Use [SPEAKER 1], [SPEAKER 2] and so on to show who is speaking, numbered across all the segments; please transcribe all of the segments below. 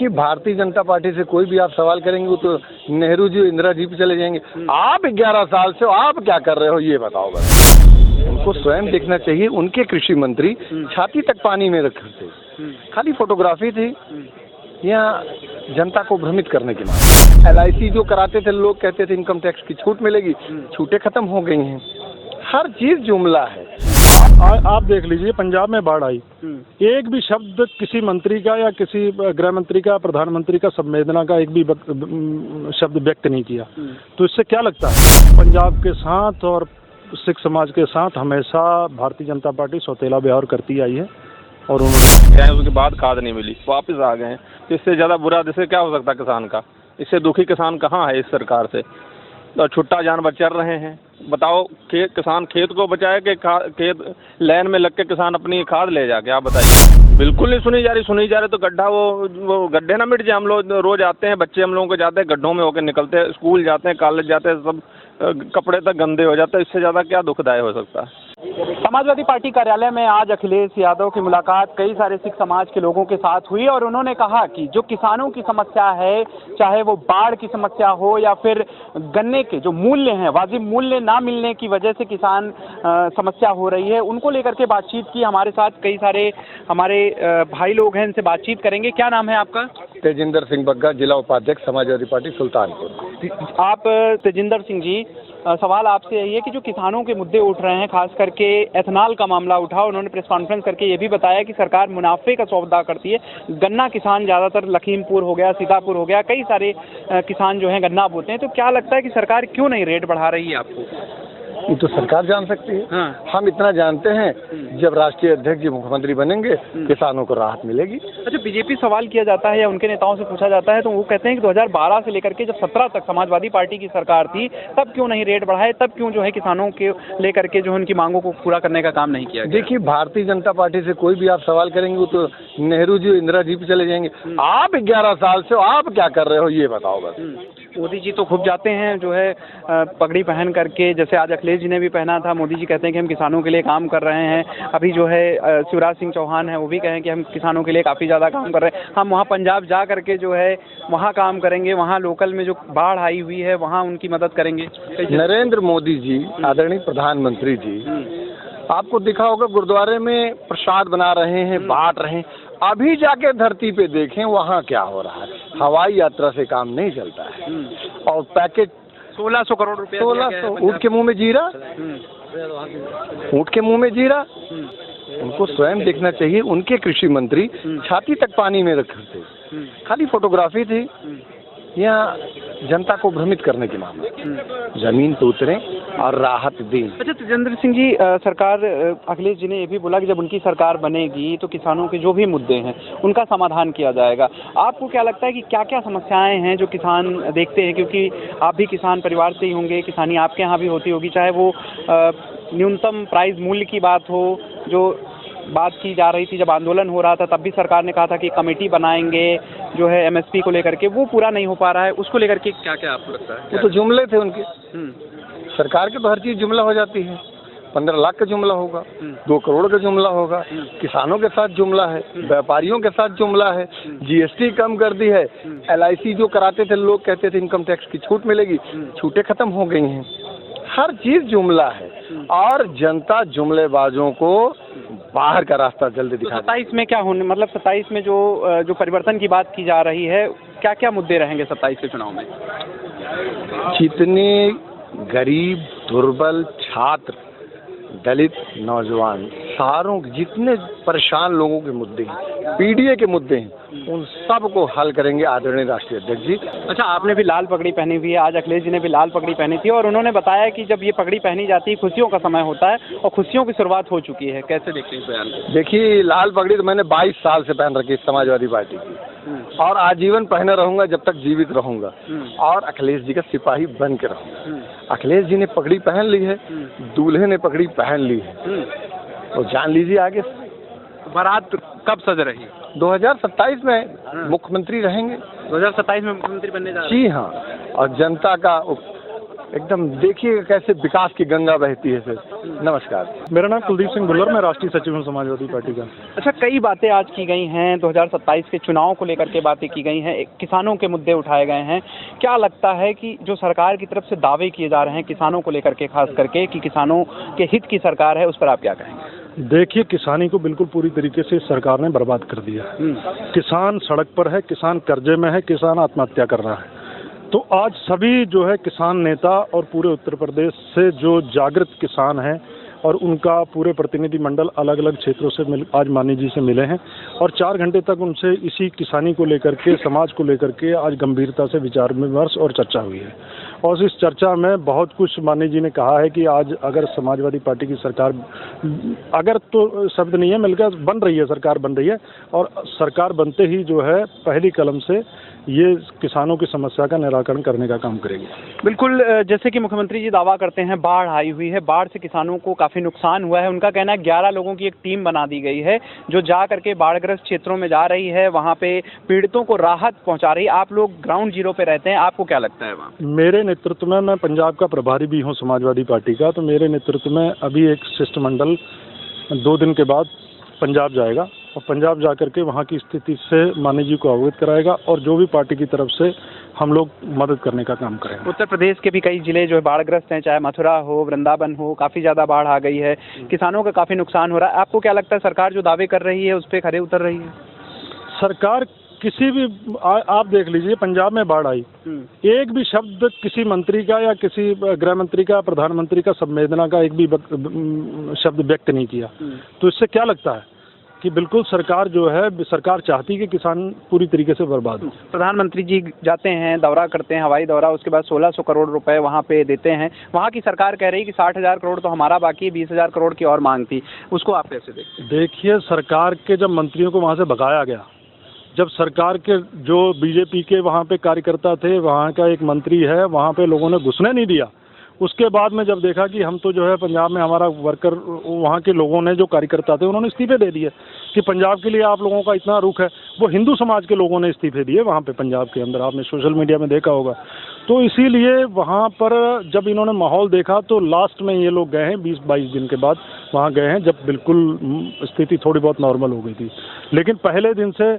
[SPEAKER 1] देखिए, भारतीय जनता पार्टी से कोई भी आप सवाल करेंगे वो तो नेहरू जी, इंदिरा जी पे चले जाएंगे। आप 11 साल से आप क्या कर रहे हो ये बताओ बस। उनको स्वयं देखना चाहिए। उनके कृषि मंत्री छाती तक पानी में रखे थे, खाली फोटोग्राफी थी या जनता को भ्रमित करने की मांग। LIC जो कराते थे, लोग कहते थे इनकम टैक्स की छूट मिलेगी, छूटें खत्म हो गई हैं। हर चीज जुमला है।
[SPEAKER 2] आप देख लीजिए, पंजाब में बाढ़ आई, एक भी शब्द किसी मंत्री का या किसी गृह मंत्री का, प्रधानमंत्री का संवेदना का एक भी शब्द व्यक्त नहीं किया। तो इससे क्या लगता है, पंजाब के साथ और सिख समाज के साथ हमेशा भारतीय जनता पार्टी सौतेला व्यवहार करती आई है। और उन्होंने
[SPEAKER 3] उसके बाद खाद नहीं मिली, वापस आ गए हैं। तो इससे ज़्यादा बुरा जैसे क्या हो सकता है किसान का? इससे दुखी किसान कहाँ है इस सरकार से? तो छुट्टा जानवर चर रहे हैं। बताओ, किसान खेत को बचाए कि खेत लाइन में लग के किसान अपनी खाद ले जाके? आप बताइए। बिल्कुल नहीं सुनी जा रही तो गड्ढा वो गड्ढे ना मिट जाए। हम लोग रोज आते हैं, बच्चे हम लोगों के जाते हैं, गड्ढों में होकर निकलते हैं, स्कूल जाते हैं, कॉलेज जाते हैं, सब कपड़े तक गंदे हो जाते हैं। इससे ज़्यादा क्या दुखदायक हो सकता है?
[SPEAKER 4] समाजवादी पार्टी कार्यालय में आज अखिलेश यादव की मुलाकात कई सारे सिख समाज के लोगों के साथ हुई और उन्होंने कहा कि जो किसानों की समस्या है, चाहे वो बाढ़ की समस्या हो या फिर गन्ने के जो मूल्य हैं, वाजिब मूल्य ना मिलने की वजह से किसान समस्या हो रही है, उनको लेकर के बातचीत की। हमारे साथ कई सारे हमारे भाई लोग हैं, इनसे बातचीत करेंगे। क्या नाम है आपका?
[SPEAKER 1] तेजिंदर सिंह बग्गा, जिला उपाध्यक्ष समाजवादी पार्टी सुल्तानपुर।
[SPEAKER 4] आप तेजिंदर सिंह जी, सवाल आपसे यही है कि जो किसानों के मुद्दे उठ रहे हैं, खास करके एथनॉल का मामला उठा, उन्होंने प्रेस कॉन्फ्रेंस करके ये भी बताया कि सरकार मुनाफे का सौदा करती है। गन्ना किसान ज़्यादातर लखीमपुर हो गया, सीतापुर हो गया, कई सारे किसान जो हैं गन्ना बोते हैं। तो क्या लगता है कि सरकार क्यों नहीं रेट बढ़ा रही है आपको?
[SPEAKER 1] ये तो सरकार जान सकती है।
[SPEAKER 4] हाँ।
[SPEAKER 1] हम इतना जानते हैं, जब राष्ट्रीय अध्यक्ष जी मुख्यमंत्री बनेंगे किसानों को राहत मिलेगी।
[SPEAKER 4] अच्छा, बीजेपी सवाल किया जाता है या उनके नेताओं से पूछा जाता है तो वो कहते हैं कि 2012 से लेकर के जब 17 तक समाजवादी पार्टी की सरकार थी, तब क्यों नहीं रेट बढ़ाए, तब क्यों जो है किसानों के लेकर के जो है उनकी मांगों को पूरा करने का काम नहीं किया गया?
[SPEAKER 1] देखिए, भारतीय जनता पार्टी से कोई भी आप सवाल करेंगे वो तो नेहरू जी, इंदिरा जी पे चले जाएंगे। आप 11 साल से आप क्या कर रहे हो ये बताओ बस।
[SPEAKER 4] मोदी जी तो खूब जाते हैं जो है पगड़ी पहन करके, जैसे आज अखिलेश जी ने भी पहना था। मोदी जी कहते हैं कि हम किसानों के लिए काम कर रहे हैं। अभी जो है शिवराज सिंह चौहान है, वो भी कहें कि हम किसानों के लिए काफ़ी ज़्यादा काम कर रहे हैं, हम वहाँ पंजाब जा करके जो है वहाँ काम करेंगे, वहाँ लोकल में जो बाढ़ आई हुई है वहाँ उनकी मदद करेंगे।
[SPEAKER 1] नरेंद्र मोदी जी, आदरणीय प्रधानमंत्री जी, आपको दिखा होगा गुरुद्वारे में प्रसाद बना रहे हैं, बांट रहे हैं। अभी जाके धरती पे देखें वहाँ क्या हो रहा है। हवाई यात्रा से काम नहीं चलता है। और पैकेज
[SPEAKER 4] 1600 करोड़ रुपए,
[SPEAKER 1] 1600 ऊँट के मुंह में जीरा, ऊँट के मुंह में जीरा। उनको स्वयं देखना चाहिए। उनके कृषि मंत्री छाती तक पानी में रखे थे, खाली फोटोग्राफी थी या जनता को भ्रमित करने की मांग। जमीन पे उतरें और राहत दें।
[SPEAKER 4] अच्छा तेजेंद्र सिंह जी, सरकार, अखिलेश जी ने ये भी बोला कि जब उनकी सरकार बनेगी तो किसानों के जो भी मुद्दे हैं उनका समाधान किया जाएगा। आपको क्या लगता है कि क्या क्या समस्याएं हैं जो किसान देखते हैं? क्योंकि आप भी किसान परिवार से ही होंगे, किसानी आपके यहाँ भी होती होगी, चाहे वो न्यूनतम प्राइस मूल्य की बात हो, जो बात की जा रही थी जब आंदोलन हो रहा था, तब भी सरकार ने कहा था कि कमेटी बनाएंगे जो है MSP को लेकर के, वो पूरा नहीं हो पा रहा है। उसको लेकर के क्या क्या आपको लगता है?
[SPEAKER 1] वो तो जुमले थे उनके। सरकार के तो हर चीज जुमला हो जाती है। 15 लाख का जुमला होगा, 2 करोड़ का जुमला होगा, किसानों के साथ जुमला है, व्यापारियों के साथ जुमला है, GST कम कर दी है, LIC जो कराते थे, लोग कहते थे इनकम टैक्स की छूट मिलेगी, छूटें खत्म हो गई हैं। हर चीज जुमला है और जनता जुमलेबाजों को बाहर का रास्ता जल्दी दिखा।
[SPEAKER 4] 27 में क्या होने, मतलब 27 में जो परिवर्तन की बात की जा रही है, क्या क्या मुद्दे रहेंगे 27 के चुनाव में?
[SPEAKER 1] जितने गरीब, दुर्बल, छात्र, दलित, नौजवान, सारों जितने परेशान लोगों के मुद्दे हैं, PDA के मुद्दे हैं, उन सब को हल करेंगे आदरणीय राष्ट्रीय अध्यक्ष जी।
[SPEAKER 4] अच्छा, आपने भी लाल पगड़ी पहनी हुई है, आज अखिलेश जी ने भी लाल पगड़ी पहनी थी और उन्होंने बताया कि जब ये पगड़ी पहनी जाती है खुशियों का समय होता है और खुशियों की शुरुआत हो चुकी है। कैसे देखते हैं इस बयान को?
[SPEAKER 1] देखिए, लाल पगड़ी तो मैंने 22 साल से पहन रखी है समाजवादी पार्टी की और आजीवन पहने रहूंगा जब तक जीवित रहूंगा और अखिलेश जी का सिपाही बन के रहूंगा। अखिलेश जी ने पगड़ी पहन ली है, दूल्हे ने पगड़ी पहन ली है, तो जान लीजिए आगे
[SPEAKER 4] बारात कब सज रही?
[SPEAKER 1] 2027 में मुख्यमंत्री रहेंगे।
[SPEAKER 4] 2027 में मुख्यमंत्री बनने जा रहे हैं?
[SPEAKER 1] जी हाँ, और जनता का एकदम देखिए कैसे विकास की गंगा बहती है फिर। नमस्कार।
[SPEAKER 2] मेरा नाम कुलदीप सिंह भुल्लर, मैं राष्ट्रीय सचिव हूँ समाजवादी पार्टी का।
[SPEAKER 4] अच्छा, कई बातें आज की गई हैं, 2027 के चुनाव को लेकर के बातें की गई हैं, किसानों के मुद्दे उठाए गए हैं। क्या लगता है कि जो सरकार की तरफ से दावे किए जा रहे हैं किसानों को लेकर के, खास करके कि किसानों के हित की सरकार है, उस पर आप क्या कहेंगे?
[SPEAKER 2] देखिए, किसानी को बिल्कुल पूरी तरीके से सरकार ने बर्बाद कर दिया। किसान सड़क पर है, किसान कर्जे में है, किसान आत्महत्या कर रहा है। तो आज सभी जो है किसान नेता और पूरे उत्तर प्रदेश से जो जागृत किसान हैं और उनका पूरे प्रतिनिधि मंडल अलग अलग क्षेत्रों से आज मानी जी से मिले हैं और 4 घंटे तक उनसे इसी किसानी को लेकर के, समाज को लेकर के आज गंभीरता से विचार विमर्श और चर्चा हुई है। और इस चर्चा में बहुत कुछ मानी जी ने कहा है कि आज अगर समाजवादी पार्टी की सरकार, अगर तो शब्द नहीं है, मिलकर बन रही है, सरकार बन रही है और सरकार बनते ही जो है पहली कलम से ये किसानों की समस्या का निराकरण करने का काम करेगी।
[SPEAKER 4] बिल्कुल, जैसे कि मुख्यमंत्री जी दावा करते हैं बाढ़ आई हुई है, बाढ़ से किसानों को काफ़ी नुकसान हुआ है। उनका कहना है 11 लोगों की एक टीम बना दी गई है जो जा करके बाढ़ग्रस्त क्षेत्रों में जा रही है, वहाँ पे पीड़ितों को राहत पहुँचा रही है। आप लोग ग्राउंड जीरो पे रहते हैं, आपको क्या लगता है वहाँ?
[SPEAKER 2] मेरे नेतृत्व में, मैं पंजाब का प्रभारी भी हूँ समाजवादी पार्टी का, तो मेरे नेतृत्व में अभी एक शिष्टमंडल 2 दिन के बाद पंजाब जाएगा और पंजाब जाकर के वहाँ की स्थिति से मानी जी को अवगत कराएगा और जो भी पार्टी की तरफ से हम लोग मदद करने का काम करेंगे।
[SPEAKER 4] उत्तर प्रदेश के भी कई जिले जो है बाढ़ग्रस्त हैं, चाहे मथुरा हो, वृंदावन हो, काफ़ी ज़्यादा बाढ़ आ गई है, किसानों का काफ़ी नुकसान हो रहा है। आपको क्या लगता है सरकार जो दावे कर रही है उस पर खरे उतर रही है?
[SPEAKER 2] सरकार किसी भी आप देख लीजिए, पंजाब में बाढ़ आई, एक भी शब्द किसी मंत्री का या किसी गृह मंत्री का, प्रधानमंत्री का संवेदना का एक भी शब्द व्यक्त नहीं किया। तो इससे क्या लगता है कि बिल्कुल सरकार जो है, सरकार चाहती है कि किसान पूरी तरीके से बर्बाद हो।
[SPEAKER 4] प्रधानमंत्री जी जाते हैं, दौरा करते हैं, हवाई दौरा, उसके बाद 1600 करोड़ रुपए वहाँ पे देते हैं। वहाँ की सरकार कह रही है कि 60,000 करोड़ तो हमारा बाकी है, 20,000 करोड़ की और मांग थी। उसको आप कैसे देखते हैं?
[SPEAKER 2] देखिए, सरकार के जब मंत्रियों को वहाँ से भगाया गया, जब सरकार के जो बीजेपी के वहाँ पे कार्यकर्ता थे, वहाँ का एक मंत्री है, वहाँ पे लोगों ने घुसने नहीं दिया। उसके बाद में जब देखा कि हम तो जो है पंजाब में हमारा वर्कर, वहाँ के लोगों ने जो कार्यकर्ता थे उन्होंने इस्तीफे दे दिए कि पंजाब के लिए आप लोगों का इतना रुख है। वो हिंदू समाज के लोगों ने इस्तीफे दिए वहाँ पे पंजाब के अंदर, आपने सोशल मीडिया में देखा होगा। तो इसीलिए वहाँ पर जब इन्होंने माहौल देखा तो लास्ट में ये लोग गए हैं, 20-22 दिन के बाद वहाँ गए हैं, जब बिल्कुल स्थिति थोड़ी बहुत नॉर्मल हो गई थी। लेकिन पहले दिन से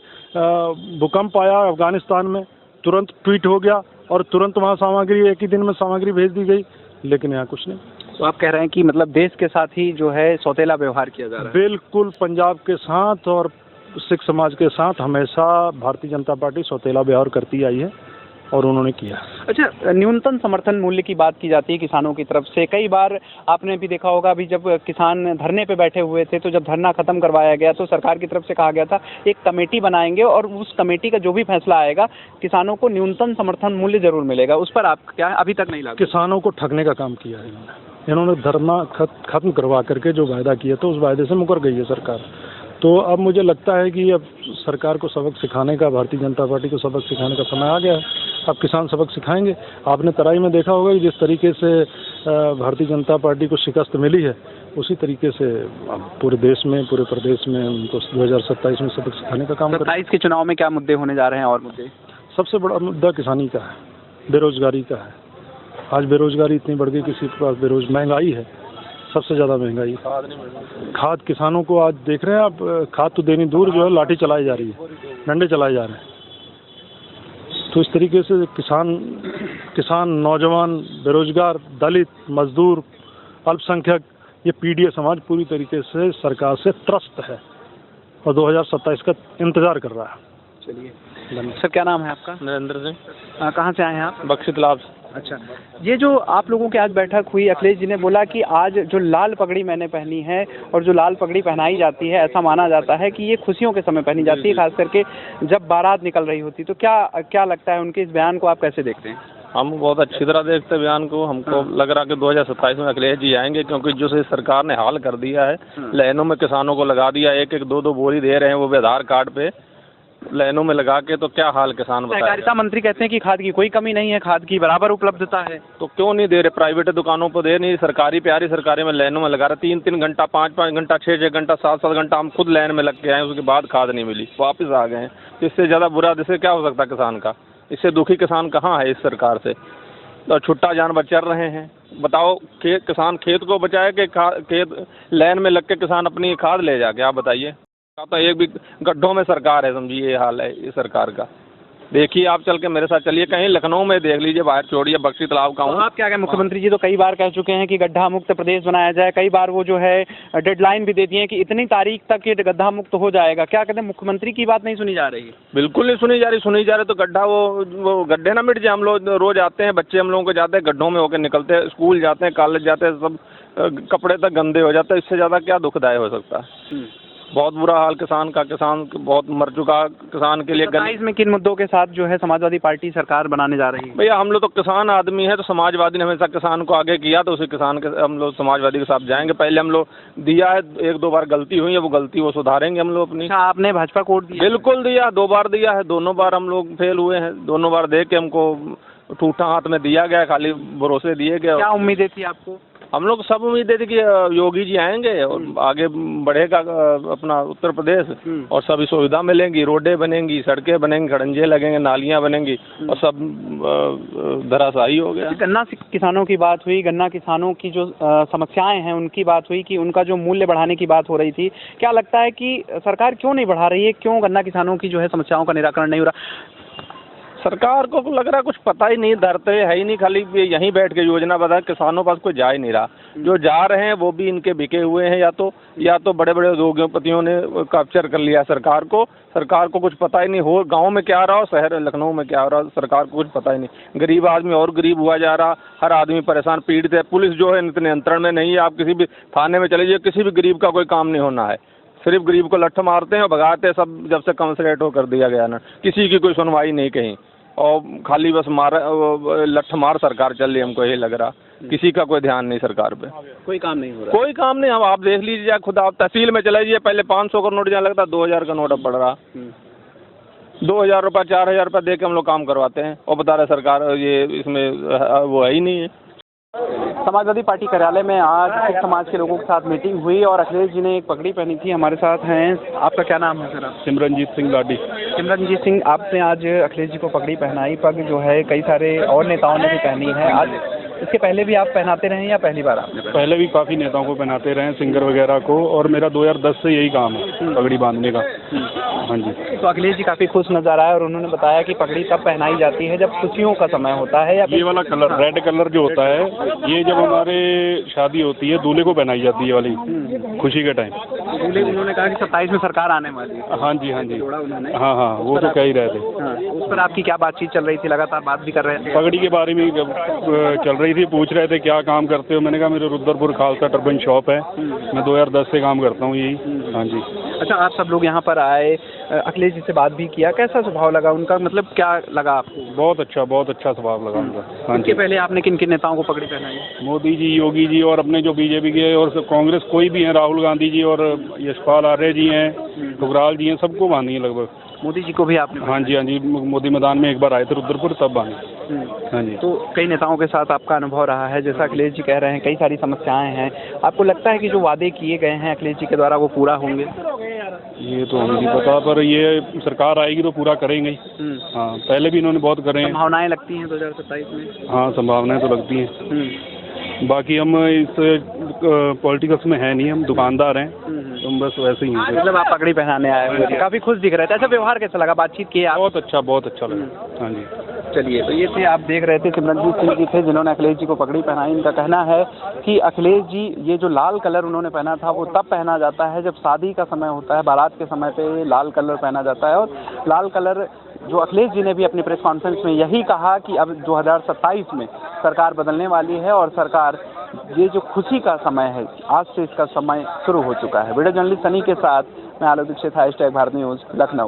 [SPEAKER 2] भूकंप आया अफगानिस्तान में, तुरंत ट्वीट हो गया और तुरंत वहाँ सामग्री, एक ही दिन में सामग्री भेज दी गई, लेकिन यहाँ कुछ नहीं।
[SPEAKER 4] तो आप कह रहे हैं कि मतलब देश के साथ ही जो है सौतेला व्यवहार किया जा रहा है?
[SPEAKER 2] बिल्कुल, पंजाब के साथ और सिख समाज के साथ हमेशा भारतीय जनता पार्टी सौतेला व्यवहार करती आई है और उन्होंने किया।
[SPEAKER 4] अच्छा, न्यूनतम समर्थन मूल्य की बात की जाती है किसानों की तरफ से। कई बार आपने भी देखा होगा, अभी जब किसान धरने पे बैठे हुए थे तो जब धरना खत्म करवाया गया तो सरकार की तरफ से कहा गया था एक कमेटी बनाएंगे और उस कमेटी का जो भी फैसला आएगा किसानों को न्यूनतम समर्थन मूल्य जरूर मिलेगा। उस पर आप क्या, अभी तक नहीं लागू?
[SPEAKER 2] किसानों को ठगने का काम किया है इन्होंने धरना खत्म करवा करके जो वायदा किया था उस वायदे से मुकर गई है सरकार। तो अब मुझे लगता है कि अब सरकार को सबक सिखाने का, भारतीय जनता पार्टी को सबक सिखाने का समय आ गया है। अब किसान सबक सिखाएंगे। आपने तराई में देखा होगा कि जिस तरीके से भारतीय जनता पार्टी को शिकस्त मिली है, उसी तरीके से अब पूरे देश में, पूरे प्रदेश में उनको 2027 में सबक सिखाने का काम करें।
[SPEAKER 4] 27 के चुनाव में क्या मुद्दे होने जा रहे हैं? और मुद्दे, सबसे
[SPEAKER 2] बड़ा मुद्दा किसानी का है, बेरोजगारी का है। आज बेरोजगारी इतनी बढ़ गई, किसी के पास महंगाई है, सबसे ज़्यादा महंगाई। खाद किसानों को आज देख रहे हैं आप, खाद तो देनी दूर, जो है लाठी चलाई जा रही है, डंडे चलाए जा रहे हैं। तो इस तरीके से किसान, नौजवान, बेरोजगार, दलित, मजदूर, अल्पसंख्यक, ये पीडीए समाज पूरी तरीके से सरकार से त्रस्त है और 2027 का इंतजार कर रहा है।
[SPEAKER 4] चलिए सर, क्या नाम है आपका?
[SPEAKER 3] नरेंद्र सिंह।
[SPEAKER 4] कहाँ से आए हैं आप?
[SPEAKER 3] बख्शी तालाब।
[SPEAKER 4] अच्छा, ये जो आप लोगों की आज बैठक हुई, अखिलेश जी ने बोला कि आज जो लाल पगड़ी मैंने पहनी है और जो लाल पगड़ी पहनाई जाती है, ऐसा माना जाता है कि ये खुशियों के समय पहनी जाती है, खास करके जब बारात निकल रही होती। तो क्या लगता है, उनके इस बयान को आप कैसे देखते हैं?
[SPEAKER 3] हम बहुत अच्छी तरह देखते हैं बयान को। हमको लग रहा कि 2027 में अखिलेश जी आएंगे, क्योंकि जो सरकार ने हाल कर दिया है, लाइनों में किसानों को लगा दिया, 1-1, 2-2 बोरी दे रहे हैं, वो भी आधार कार्ड पे लाइनों में लगा के, तो क्या हाल किसान बताएगा।
[SPEAKER 4] सहकारिता मंत्री कहते हैं कि खाद की कोई कमी नहीं है, खाद की बराबर उपलब्धता है।
[SPEAKER 3] तो क्यों नहीं दे रहे? प्राइवेट दुकानों पर दे नहीं, सरकारी प्यारी सरकारी में लाइनों में लगा रहे, 3-3 घंटा, 5-5 घंटा, 6-6 घंटा, 7-7 घंटा हम खुद लाइन में लग के आए, उसके बाद खाद नहीं मिली, वापस आ गए हैं। इससे ज़्यादा बुरा इससे क्या हो सकता है किसान का? इससे दुखी किसान कहाँ है इस सरकार से? और छुट्टा जानवर चर रहे हैं। बताओ किसान खेत को बचाए कि खेत लाइन में लग के किसान अपनी खाद ले जाके, आप बताइए। तो एक भी गड्ढों में सरकार है, समझिए ये हाल है ये सरकार का। देखिए आप चल के मेरे साथ चलिए, कहीं लखनऊ में देख लीजिए, बाहर छोड़िए बक्सी तालाब का हूँ।
[SPEAKER 4] आप क्या कहें, मुख्यमंत्री जी तो कई बार कह चुके हैं कि गड्ढा मुक्त प्रदेश बनाया जाए, कई बार वो जो है डेडलाइन भी दे दिए हैं कि इतनी तारीख तक ये गड्ढा मुक्त हो जाएगा। क्या कहते हैं, मुख्यमंत्री की बात नहीं सुनी जा रही?
[SPEAKER 3] बिल्कुल नहीं सुनी जा रही तो गड्ढा वो गड्ढे ना मिट जाए। हम लोग रोज आते हैं, बच्चे हम लोगों को जाते हैं गड्ढों में होकर निकलते हैं, स्कूल जाते हैं, कॉलेज जाते हैं, सब कपड़े तक गंदे हो जाते हैं। इससे ज़्यादा क्या दुखदायक हो सकता है। बहुत बुरा हाल किसान का, किसान बहुत मर चुका किसान के लिए।
[SPEAKER 4] 27 में किन मुद्दों के साथ जो है समाजवादी पार्टी सरकार बनाने जा रही है?
[SPEAKER 3] भैया हम लोग तो किसान आदमी है, तो समाजवादी ने हमेशा किसान को आगे किया, तो उसी किसान के हम लोग समाजवादी के साथ जाएंगे। पहले हम लोग दिया है, 1-2 बार गलती हुई है, वो गलती वो सुधारेंगे हम लोग अपनी।
[SPEAKER 4] आपने भाजपा को वोट दिया?
[SPEAKER 3] बिल्कुल दिया, 2 बार दिया है, दोनों बार हम लोग फेल हुए हैं। दोनों बार दे के हमको टूटा हाथ में दिया गया, खाली भरोसे दिए गए।
[SPEAKER 4] क्या उम्मीदें थी आपको?
[SPEAKER 3] हम लोग सब उम्मीदें थी कि योगी जी आएंगे और आगे बढ़ेगा अपना उत्तर प्रदेश, और सभी सुविधा मिलेंगी, रोडें बनेंगी, सड़कें बनेंगी, खड़ंजे लगेंगे, नालियां बनेंगी, और सब धराशायी हो गया।
[SPEAKER 4] गन्ना किसानों की बात हुई, गन्ना किसानों की जो समस्याएं हैं उनकी बात हुई कि उनका जो मूल्य बढ़ाने की बात हो रही थी। क्या लगता है कि सरकार क्यों नहीं बढ़ा रही है, क्यों गन्ना किसानों की जो है समस्याओं का निराकरण नहीं हो रहा?
[SPEAKER 3] सरकार को लग रहा कुछ पता ही नहीं, धरते है ही नहीं, खाली यहीं बैठ के योजना बता, किसानों पास कोई जा ही नहीं रहा। जो जा रहे हैं वो भी इनके बिके हुए हैं, या तो बड़े बड़े उद्योगपतियों ने कैप्चर कर लिया सरकार को कुछ पता ही नहीं हो, गांव में क्या रहा हो, शहर लखनऊ में क्या हो रहा, सरकार को कुछ पता ही नहीं। गरीब आदमी और गरीब हुआ जा रहा, हर आदमी परेशान पीड़ित है। पुलिस जो है नियंत्रण में नहीं है। आप किसी भी थाने में चले जाइए, किसी भी गरीब का कोई काम नहीं होना है, सिर्फ गरीब को लठ मारते हैं और भगाते हैं। सब जब से कॉन्सन्ट्रेट कर दिया गया ना, किसी की कोई सुनवाई नहीं कहीं, और खाली बस लठ मार सरकार चल रही है। हमको यही लग रहा, किसी का कोई ध्यान नहीं सरकार पे,
[SPEAKER 4] कोई काम नहीं हो रहा।
[SPEAKER 3] कोई काम नहीं। हम आप देख लीजिए खुद, आप तहसील में चले जाइए, पहले 500 का नोट जहाँ लगता 2000 का नोट अब पड़ रहा। 2000 रुपये 4000 रुपये दे के हम लोग काम करवाते हैं, और बता रहे सरकार ये इसमें वो है ही नहीं है।
[SPEAKER 4] समाजवादी पार्टी कार्यालय में आज सिख समाज के लोगों के साथ मीटिंग हुई और अखिलेश जी ने एक पगड़ी पहनी थी। हमारे साथ हैं, आपका क्या नाम है सर?
[SPEAKER 2] सिमरनजीत सिंह लाडी।
[SPEAKER 4] सिमरनजीत सिंह, आपने आज अखिलेश जी को पगड़ी पहनाई। पग जो है कई सारे और नेताओं ने भी पहनी है। आज इसके पहले भी आप पहनाते रहे या पहली बार आपने?
[SPEAKER 2] पहले भी काफ़ी नेताओं को पहनाते रहे, सिंगर वगैरह को, और मेरा 2010 से यही काम है पगड़ी बांधने का। हाँ जी।
[SPEAKER 4] तो अखिलेश जी काफ़ी खुश नज़र आए और उन्होंने बताया कि पगड़ी तब पहनाई जाती है जब खुशियों का समय होता है। या
[SPEAKER 2] ये वाला कलर, रेड कलर जो होता है, ये जब हमारे शादी होती है दूल्हे को पहनाई जाती है वाली, खुशी के टाइम।
[SPEAKER 4] दूल्हे, उन्होंने कहा कि 27 में सरकार आने वाली है।
[SPEAKER 2] हाँ जी, हाँ जी, हाँ, वो तो कह ही रहे थे।
[SPEAKER 4] उस पर आपकी क्या बातचीत चल रही थी? लगातार बात भी कर रहे थे।
[SPEAKER 2] पगड़ी के बारे में चल रही थी, पूछ रहे थे क्या काम करते हो। मैंने कहा मेरे रुद्रपुर खालसा टर्बन शॉप है, मैं 2010 से काम करता हूँ यही। हाँ जी।
[SPEAKER 4] अच्छा, आप सब लोग यहाँ पर आए, अखिलेश जी से बात भी किया, कैसा स्वभाव लगा उनका, मतलब क्या लगा आपको?
[SPEAKER 2] बहुत अच्छा स्वभाव लगा उनका। हाँ
[SPEAKER 4] इसके पहले आपने किन किन नेताओं को पगड़ी पहनाई?
[SPEAKER 2] मोदी जी, योगी जी, और अपने जो बीजेपी के और कांग्रेस कोई भी हैं, राहुल गांधी जी और यशपाल आर्य जी हैं, ठुकराल जी हैं, सबको बांधी है लगभग।
[SPEAKER 4] मोदी जी को भी आपने?
[SPEAKER 2] हाँ जी, हाँ जी, मोदी मैदान में एक बार आए थे रुद्रपुर, तब बांधी। हाँ जी।
[SPEAKER 4] तो कई नेताओं के साथ आपका अनुभव रहा है, जैसा अखिलेश जी कह रहे हैं कई सारी समस्याएं हैं। आपको लगता है कि जो वादे किए गए हैं अखिलेश जी के द्वारा वो पूरा होंगे?
[SPEAKER 2] ये तो हमें नहीं पता, पर ये सरकार आएगी तो पूरा करेंगे। हाँ, पहले भी इन्होंने बहुत करे हैं।
[SPEAKER 4] संभावनाएं लगती हैं 2027 में?
[SPEAKER 2] हाँ, संभावनाएं तो लगती हैं। बाकी हम इस पॉलिटिक्स में है नहीं, हम दुकानदार हैं, हम बस वैसे ही हैं।
[SPEAKER 4] मतलब आप पगड़ी पहनाने आए हुए थे, काफी खुश दिख रहे थे। अच्छा, व्यवहार कैसा लगा, बातचीत की आप?
[SPEAKER 2] बहुत अच्छा लगा। हाँ जी।
[SPEAKER 4] चलिए, तो ये थे, आप देख रहे थे सिमरनजीत सिंह जी थे जिन्होंने अखिलेश जी को पगड़ी पहनाई। इनका कहना है कि अखिलेश जी, ये जो लाल कलर उन्होंने पहना था वो तब पहना जाता है जब शादी का समय होता है, बारात के समय पे लाल कलर पहना जाता है। और लाल कलर जो अखिलेश जी ने भी अपनी प्रेस कॉन्फ्रेंस में यही कहा कि अब 2027 में सरकार बदलने वाली है और सरकार, ये जो खुशी का समय है, आज से इसका समय शुरू हो चुका है। वीडियो जर्नलिस्ट सनी के साथ मैं आलोक दीक्षित, #भारत न्यूज़, लखनऊ।